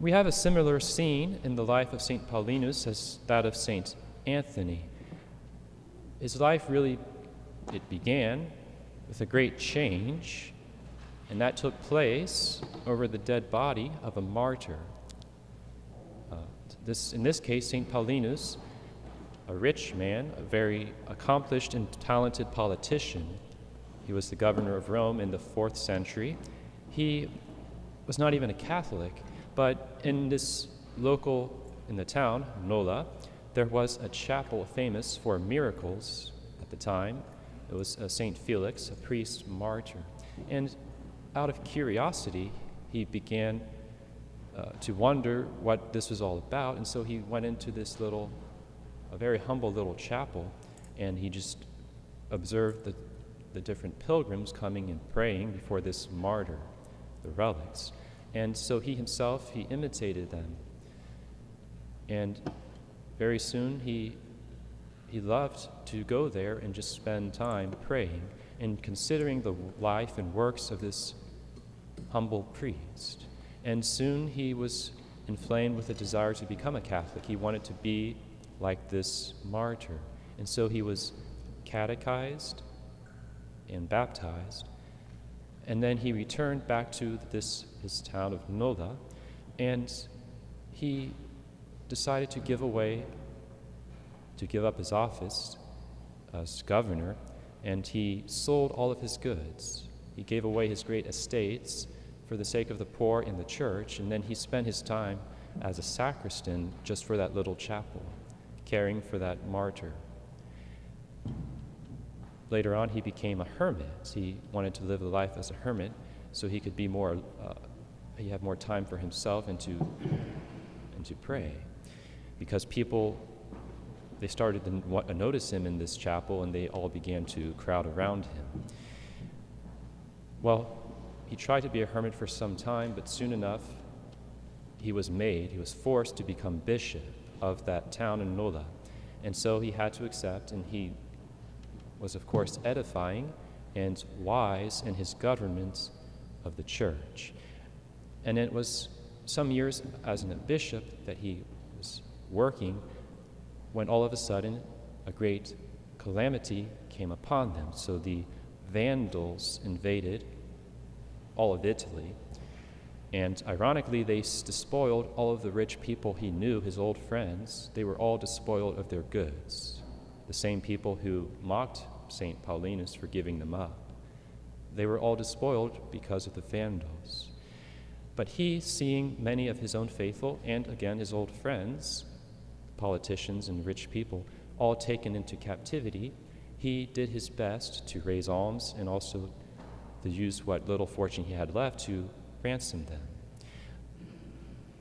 We have a similar scene in the life of St. Paulinus as that of St. Anthony. His life it began with a great change, and that took place over the dead body of a martyr. In this case, St. Paulinus, a rich man, a very accomplished and talented politician. He was the governor of Rome in the 4th century. He was not even a Catholic, but in the town, Nola, there was a chapel famous for miracles at the time. It was St. Felix, a priest martyr. And out of curiosity, he began to wonder what this was all about, and so he went into a very humble little chapel, and he just observed the different pilgrims coming and praying before this martyr, the Relics. And so he imitated them. And very soon he loved to go there and just spend time praying and considering the life and works of this humble priest. And soon he was inflamed with a desire to become a Catholic. He wanted to be like this martyr. And so he was catechized and baptized. And then he returned back to his town of Nola, and he decided to give up his office as governor, and he sold all of his goods. He gave away his great estates for the sake of the poor in the church, and then he spent his time as a sacristan just for that little chapel, caring for that martyr. Later on, he became a hermit. He wanted to live a life as a hermit so he could be he had more time for himself and to pray. Because people, they started to notice him in this chapel, and they all began to crowd around him. Well, he tried to be a hermit for some time, but soon enough, he was forced to become bishop of that town in Nola. And so he had to accept, and he was, of course, edifying and wise in his government of the church. And it was some years as a bishop that he was working when all of a sudden a great calamity came upon them. So the Vandals invaded all of Italy, and ironically, they despoiled all of the rich people he knew, his old friends. They were all despoiled of their goods. The same people who mocked St. Paulinus for giving them up. They were all despoiled because of the Vandals. But he, seeing many of his own faithful and, again, his old friends, politicians and rich people, all taken into captivity, he did his best to raise alms and also to use what little fortune he had left to ransom them.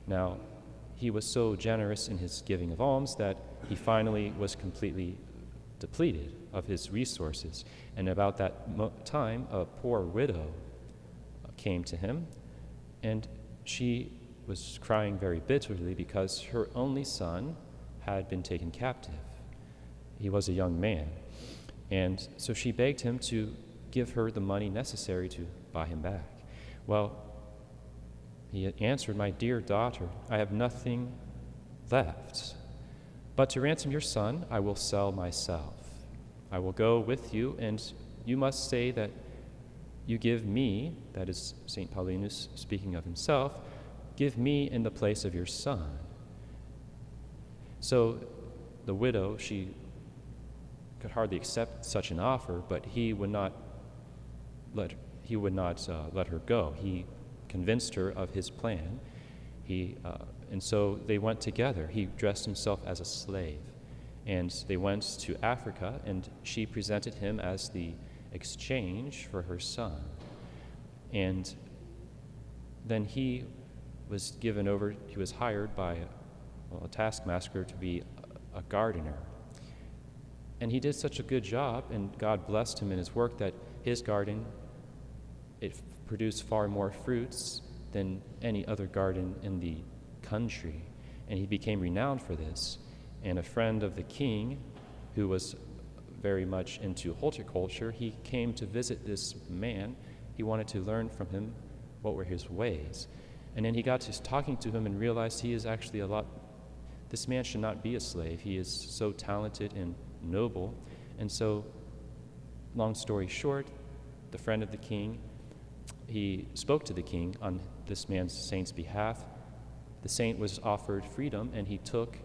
Now, he was so generous in his giving of alms that he finally was completely depleted of his resources. And about that time, a poor widow came to him, and she was crying very bitterly because her only son had been taken captive. He was a young man. And so she begged him to give her the money necessary to buy him back. Well, he answered, "My dear daughter, I have nothing left. But to ransom your son, I will sell myself. I will go with you, and you must say that you give me," that is St. Paulinus speaking of himself, "give me in the place of your son." So the widow, she could hardly accept such an offer, but he would not let her go. He convinced her of his plan. And so they went together. He dressed himself as a slave, and they went to Africa, and she presented him as the exchange for her son. And then he was hired by a taskmaster to be a gardener. And he did such a good job, and God blessed him in his work, that his garden, it produced far more fruits than any other garden in the country. And he became renowned for this. And a friend of the king, who was very much into horticulture, he came to visit this man. He wanted to learn from him what were his ways. And then he got to talking to him and realized he is actually this man should not be a slave. He is so talented and noble. And so, long story short, the friend of the king, he spoke to the king on this saint's behalf. The saint was offered freedom, and he took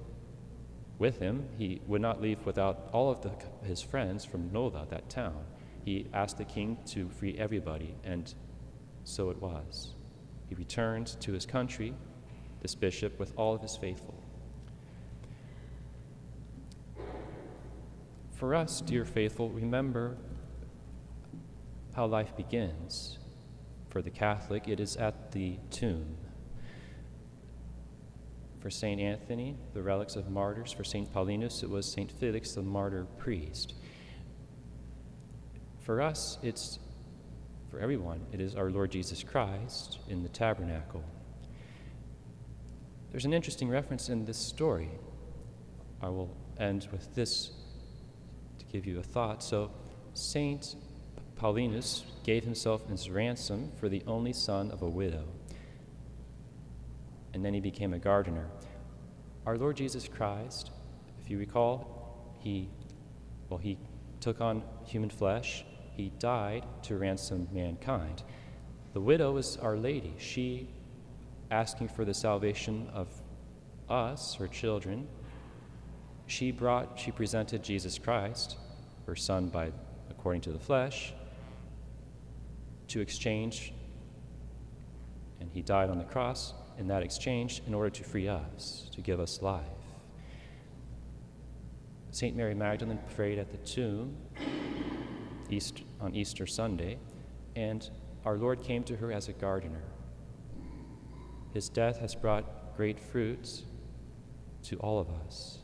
with him, he would not leave without all of his friends from Nola, that town. He asked the king to free everybody, and so it was. He returned to his country, this bishop, with all of his faithful. For us, dear faithful, remember how life begins. For the Catholic, it is at the tomb. For St. Anthony, the relics of martyrs. For St. Paulinus, it was St. Felix, the martyr priest. For us, for everyone, it is our Lord Jesus Christ in the tabernacle. There's an interesting reference in this story. I will end with this to give you a thought. So, St. Paulinus gave himself as ransom for the only son of a widow, and then he became a gardener. Our Lord Jesus Christ, if you recall, he took on human flesh. He died to ransom mankind. The widow is Our Lady. She, asking for the salvation of us, her children, she presented Jesus Christ, her son according to the flesh, to exchange, and he died on the cross in that exchange in order to free us, to give us life. St. Mary Magdalene prayed at the tomb on Easter Sunday, and our Lord came to her as a gardener. His death has brought great fruits to all of us.